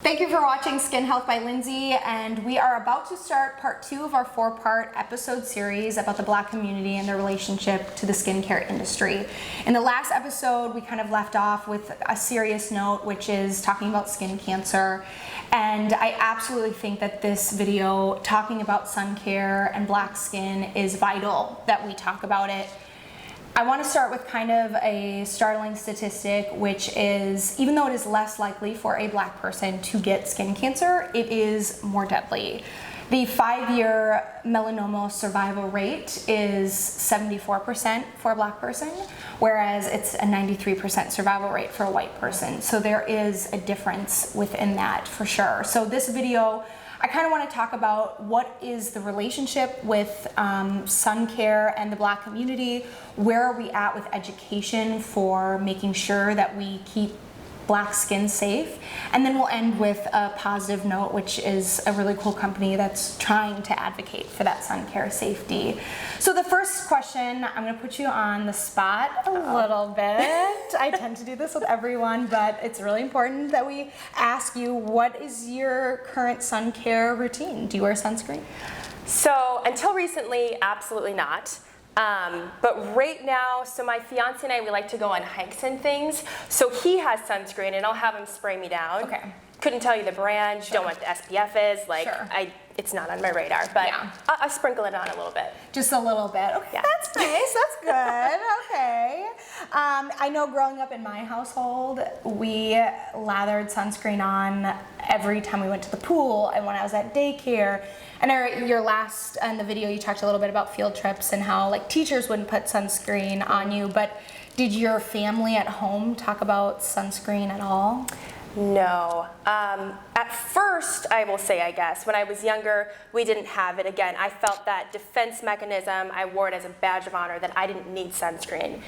Thank you for watching Skin Health by Lindsay, and we are about to start part 2 of our 4-part episode series about the Black community and their relationship to the skincare industry. In the last episode, we kind of left off with a serious note, which is talking about skin cancer. And I absolutely think that this video talking about sun care and Black skin is vital that we talk about it. I want to start with kind of a startling statistic, which is even though it is less likely for a Black person to get skin cancer, it is more deadly. The 5-year melanoma survival rate is 74% for a Black person, whereas it's a 93% survival rate for a white person. So there is a difference within that for sure. So this video, I kind of want to talk about what is the relationship with sun care and the Black community. Where are we at with education for making sure that we keep Black skin safe? And then we'll end with a positive note, which is a really cool company that's trying to advocate for that sun care safety. So the first question, I'm going to put you on the spot a little bit. I tend to do this with everyone, but it's really important that we ask you, what is your current sun care routine? Do you wear sunscreen? So until recently, absolutely not. But right now, so my fiance and I, we like to go on hikes and things. So he has sunscreen and I'll have him spray me down. Okay. Couldn't tell you the brand, don't know what the SPF is. Like, it's not on my radar, but I'll sprinkle it on a little bit. Just a little bit. Okay, yeah. That's nice, that's good, okay. I know growing up in my household, we lathered sunscreen on every time we went to the pool and when I was at daycare. And your last, in the video, you talked a little bit about field trips and how like teachers wouldn't put sunscreen on you, but did your family at home talk about sunscreen at all? No. At first, I will say, I guess, when I was younger, we didn't have it. Again, I felt that defense mechanism. I wore it as a badge of honor that I didn't need sunscreen.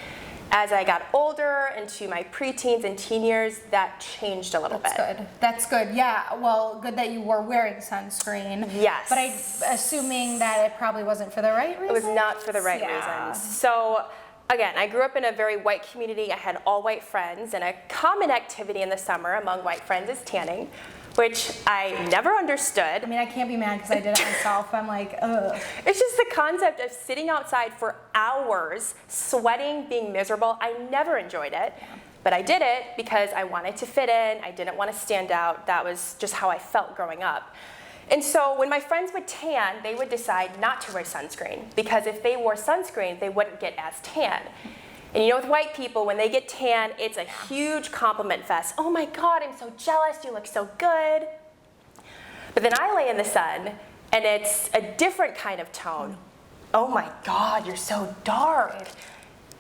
As I got older, into my preteens and teen years, that changed a little bit. That's good. That's good. Yeah. Well, good that you were wearing sunscreen. Yes. But I'm assuming that it probably wasn't for the right reasons? It was not for the right reasons. So, again, I grew up in a very white community. I had all white friends, and a common activity in the summer among white friends is tanning, which I never understood. I mean, I can't be mad because I did it myself. I'm like, ugh. It's just the concept of sitting outside for hours, sweating, being miserable. I never enjoyed it, but I did it because I wanted to fit in. I didn't want to stand out. That was just how I felt growing up. And so when my friends would tan, they would decide not to wear sunscreen because if they wore sunscreen, they wouldn't get as tan. And you know, with white people, when they get tan, it's a huge compliment fest. Oh my God, I'm so jealous, you look so good. But then I lay in the sun, and it's a different kind of tone. Oh my God, you're so dark.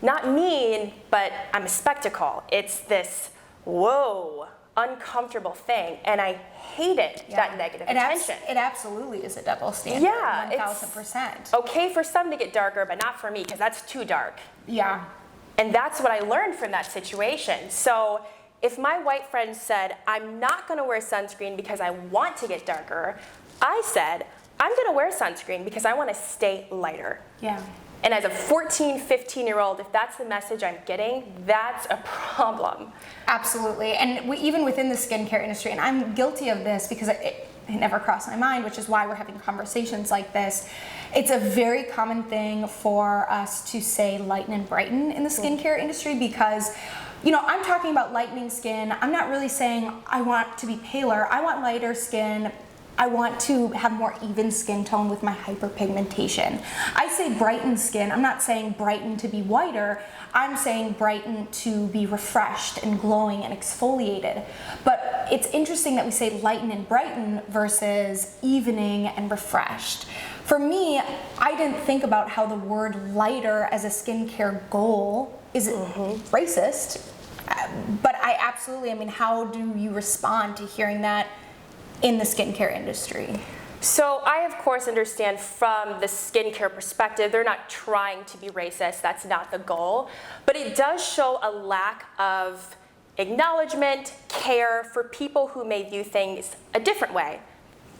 Not mean, but I'm a spectacle. It's this, whoa, uncomfortable thing, and I hated that negative attention. It absolutely is a double standard, 1000%. Okay for some to get darker, but not for me, because that's too dark. Yeah. And that's what I learned from that situation. So if my white friend said, I'm not gonna wear sunscreen because I want to get darker, I said, I'm gonna wear sunscreen because I wanna stay lighter. Yeah. And as a 14, 15-year-old, if that's the message I'm getting, that's a problem. Absolutely, and even within the skincare industry, and I'm guilty of this because it never crossed my mind, which is why we're having conversations like this. It's a very common thing for us to say lighten and brighten in the skincare industry because, you know, I'm talking about lightening skin. I'm not really saying I want to be paler. I want lighter skin. I want to have more even skin tone with my hyperpigmentation. I say brighten skin. I'm not saying brighten to be whiter. I'm saying brighten to be refreshed and glowing and exfoliated. But it's interesting that we say lighten and brighten versus evening and refreshed. For me, I didn't think about how the word lighter as a skincare goal is racist. But I absolutely, I mean, how do you respond to hearing that in the skincare industry? So I, of course, understand from the skincare perspective, they're not trying to be racist. That's not the goal. But it does show a lack of acknowledgement, care for people who may view things a different way.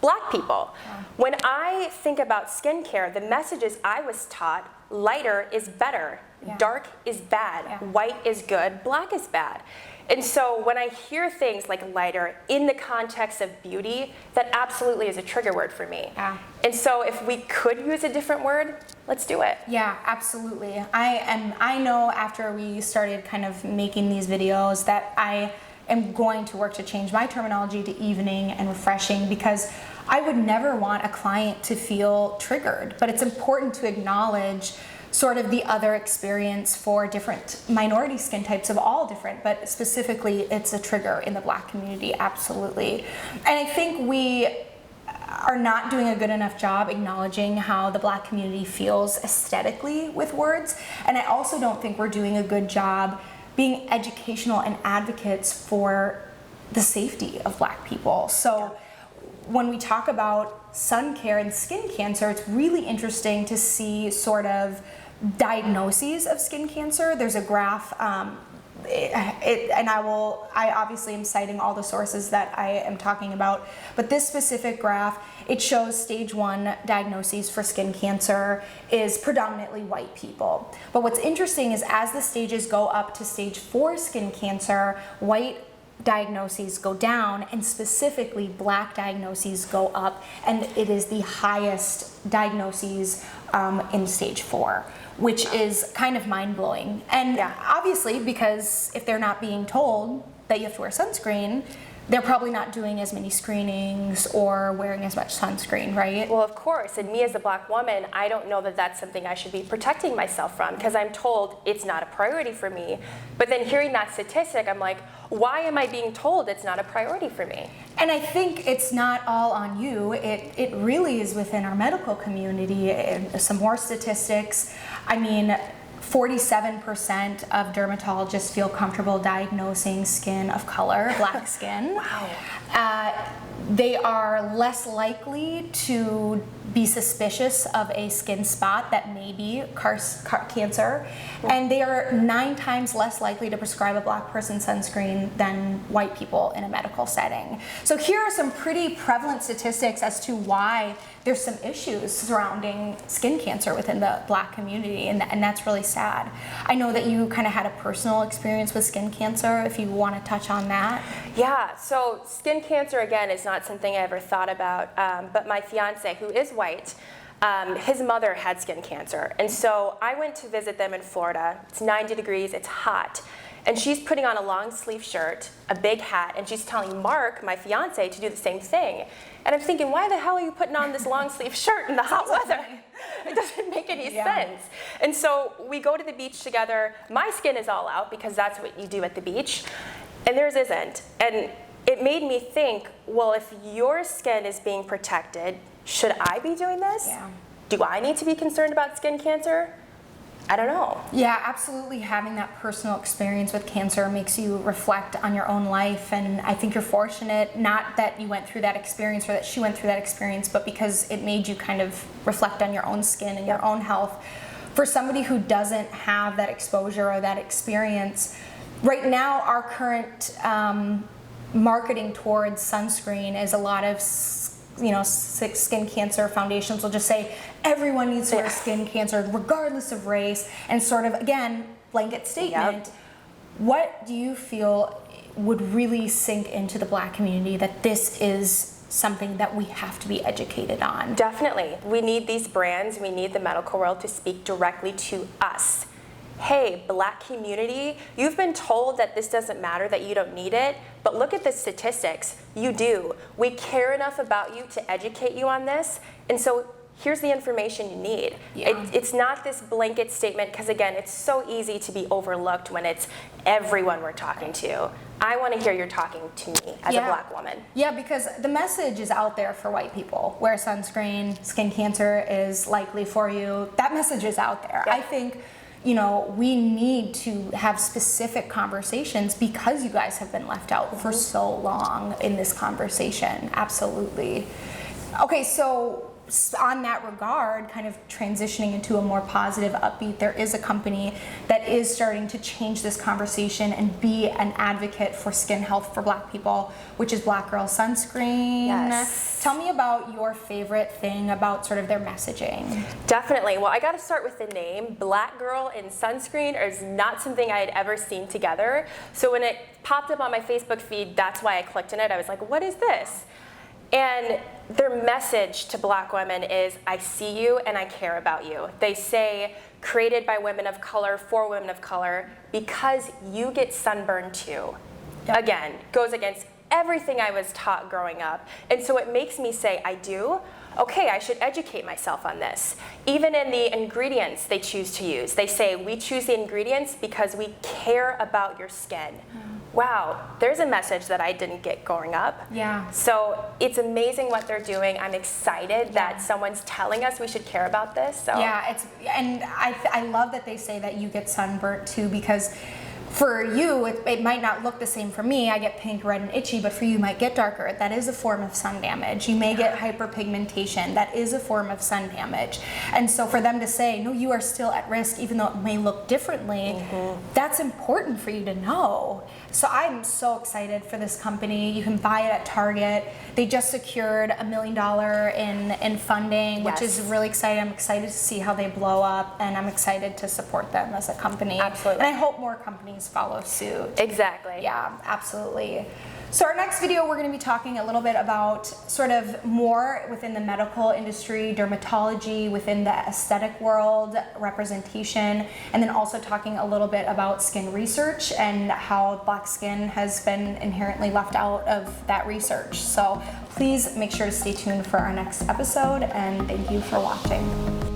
Black people. Yeah. When I think about skincare, the messages I was taught, lighter is better, dark is bad, white is good, black is bad. And so when I hear things like lighter in the context of beauty, that absolutely is a trigger word for me. Yeah. And so if we could use a different word, let's do it. Yeah, absolutely. I know after we started kind of making these videos that I am going to work to change my terminology to evening and refreshing, because I would never want a client to feel triggered, but it's important to acknowledge sort of the other experience for different minority skin types of all different, but specifically it's a trigger in the Black community, absolutely. And I think we are not doing a good enough job acknowledging how the Black community feels aesthetically with words. And I also don't think we're doing a good job being educational and advocates for the safety of Black people. So when we talk about sun care and skin cancer, it's really interesting to see sort of diagnoses of skin cancer. There's a graph, and I obviously am citing all the sources that I am talking about, but this specific graph, it shows stage 1 diagnoses for skin cancer is predominantly white people. But what's interesting is as the stages go up to stage 4 skin cancer, white diagnoses go down, and specifically Black diagnoses go up, and it is the highest diagnoses in stage 4, which is kind of mind-blowing. And obviously, because if they're not being told that you have to wear sunscreen, they're probably not doing as many screenings or wearing as much sunscreen, right? Well, of course, and me as a Black woman, I don't know that that's something I should be protecting myself from, because I'm told it's not a priority for me. But then hearing that statistic, I'm like, why am I being told it's not a priority for me? And I think it's not all on you. It really is within our medical community. And some more statistics. I mean, 47% of dermatologists feel comfortable diagnosing skin of color, Black skin. Wow. They are less likely to be suspicious of a skin spot that may be cancer, and they are 9 times less likely to prescribe a Black person sunscreen than white people in a medical setting. So here are some pretty prevalent statistics as to why there's some issues surrounding skin cancer within the Black community, and that's really sad. I know that you kind of had a personal experience with skin cancer, if you want to touch on that. Yeah, so skin cancer, again, is not something I ever thought about, but my fiance, who is white, his mother had skin cancer. And so I went to visit them in Florida. It's 90 degrees, it's hot. And she's putting on a long sleeve shirt, a big hat, and she's telling Mark, my fiance, to do the same thing. And I'm thinking, why the hell are you putting on this long sleeve shirt in the hot weather? It doesn't make any sense. And so we go to the beach together. My skin is all out because that's what you do at the beach, and theirs isn't. And it made me think, well, if your skin is being protected, should I be doing this? Yeah. Do I need to be concerned about skin cancer? I don't know. Yeah, absolutely. Having that personal experience with cancer makes you reflect on your own life, and I think you're fortunate, not that you went through that experience or that she went through that experience, but because it made you kind of reflect on your own skin and your own health. For somebody who doesn't have that exposure or that experience, right now our current marketing towards sunscreen is a lot of skin cancer foundations will just say everyone needs to wear skin cancer regardless of race, and sort of, again, blanket statement. What do you feel would really sink into the Black community that this is something that we have to be educated on? Definitely. We need these brands, we need the medical world to speak directly to us. Hey, Black community, you've been told that this doesn't matter, that you don't need it, but look at the statistics. You do. We care enough about you to educate you on this, and so here's the information you need. It's not this blanket statement, because again, it's so easy to be overlooked when it's everyone we're talking to. I want to hear you're talking to me as a Black woman. Yeah, because the message is out there for white people. Wear sunscreen, skin cancer is likely for you. That message is out there. I think we need to have specific conversations because you guys have been left out for so long in this conversation. Absolutely. Okay, so on that regard, kind of transitioning into a more positive, upbeat, there is a company that is starting to change this conversation and be an advocate for skin health for Black people, which is Black Girl Sunscreen. Yes. Tell me about your favorite thing about sort of their messaging. Definitely. Well, I got to start with the name. Black Girl and Sunscreen is not something I had ever seen together. So when it popped up on my Facebook feed, that's why I clicked on it. I was like, what is this? And their message to Black women is, I see you and I care about you. They say, created by women of color, for women of color, because you get sunburned too. Yep. Again, goes against everything I was taught growing up. And so it makes me say, I do? Okay, I should educate myself on this. Even in the ingredients they choose to use, they say, we choose the ingredients because we care about your skin. Wow, there's a message that I didn't get growing up. Yeah. So it's amazing what they're doing. I'm excited that someone's telling us we should care about this. So. Yeah, and I love that they say that you get sunburnt too, because for you, it might not look the same for me. I get pink, red, and itchy, but for you, it might get darker. That is a form of sun damage. You may get hyperpigmentation. That is a form of sun damage. And so for them to say, no, you are still at risk, even though it may look differently, that's important for you to know. So I'm so excited for this company. You can buy it at Target. They just secured $1 million in funding, which is really exciting. I'm excited to see how they blow up, and I'm excited to support them as a company. Absolutely. And I hope more companies follow suit. Exactly. Yeah, absolutely. So our next video, we're going to be talking a little bit about sort of more within the medical industry, dermatology, within the aesthetic world, representation, and then also talking a little bit about skin research and how Black skin has been inherently left out of that research. So please make sure to stay tuned for our next episode, and thank you for watching.